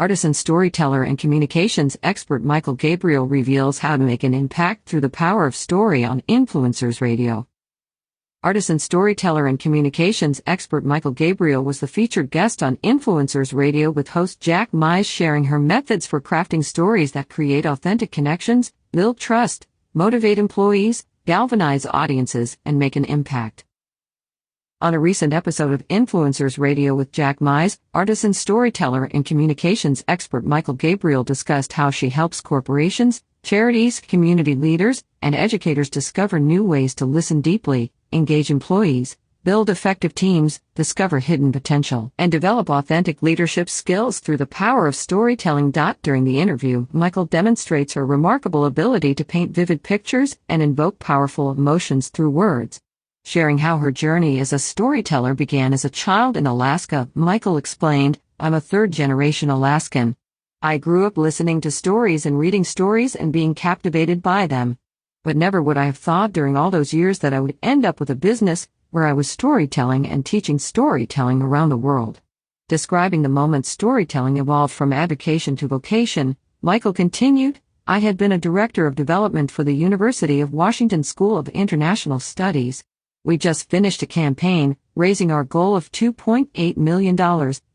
Artisan storyteller and communications expert Michale Gabriel reveals how to make an impact through the power of story on Influencers Radio. Artisan storyteller and communications expert Michale Gabriel was the featured guest on Influencers Radio with host Jack Mize, sharing her methods for crafting stories that create authentic connections, build trust, motivate employees, galvanize audiences, and make an impact. On a recent episode of Influencers Radio with Jack Mize, artisan storyteller and communications expert Michale Gabriel discussed how she helps corporations, charities, community leaders, and educators discover new ways to listen deeply, engage employees, build effective teams, discover hidden potential, and develop authentic leadership skills through the power of storytelling. During the interview, Michale demonstrates her remarkable ability to paint vivid pictures and invoke powerful emotions through words. Sharing how her journey as a storyteller began as a child in Alaska, Michale explained, "I'm a third-generation Alaskan. I grew up listening to stories and reading stories and being captivated by them. But never would I have thought during all those years that I would end up with a business where I was storytelling and teaching storytelling around the world." Describing the moment storytelling evolved from avocation to vocation, Michale continued, "I had been a director of development for the University of Washington School of International Studies. We just finished a campaign, raising our goal of $2.8 million,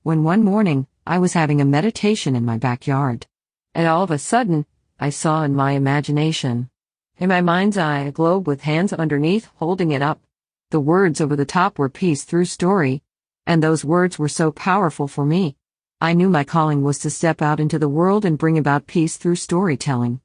when one morning, I was having a meditation in my backyard. And all of a sudden, I saw in my imagination, in my mind's eye, a globe with hands underneath holding it up. The words over the top were peace through story. And those words were so powerful for me. I knew my calling was to step out into the world and bring about peace through storytelling."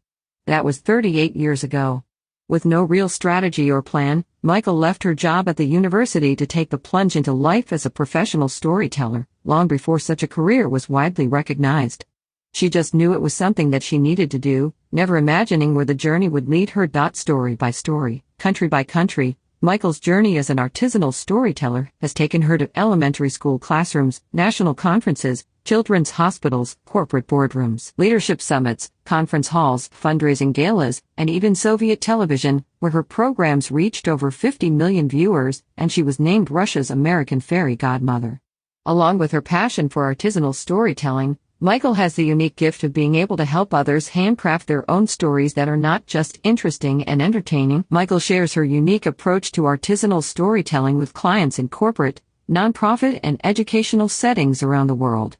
That was 38 years ago. With no real strategy or plan, Michale left her job at the university to take the plunge into life as a professional storyteller, long before such a career was widely recognized. She just knew it was something that she needed to do, never imagining where the journey would lead her. Story by story, country by country, Michale's journey as an artisanal storyteller has taken her to elementary school classrooms, national conferences, children's hospitals, corporate boardrooms, leadership summits, conference halls, fundraising galas, and even Soviet television, where her programs reached over 50 million viewers, and she was named Russia's American fairy godmother. Along with her passion for artisanal storytelling, Michale has the unique gift of being able to help others handcraft their own stories that are not just interesting and entertaining. Michale shares her unique approach to artisanal storytelling with clients in corporate, nonprofit, and educational settings around the world.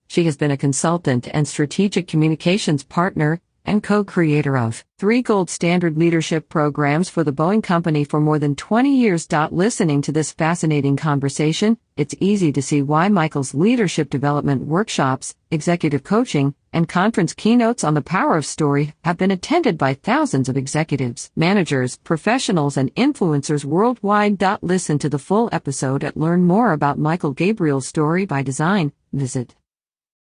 She has been a consultant and strategic communications partner and co-creator of 3 gold standard leadership programs for the Boeing Company for more than 20 years. Listening to this fascinating conversation, it's easy to see why Michale's leadership development workshops, executive coaching, and conference keynotes on the power of story have been attended by thousands of executives, managers, professionals, and influencers worldwide. Listen to the full episode and learn more about Michale Gabriel's story by design. Visit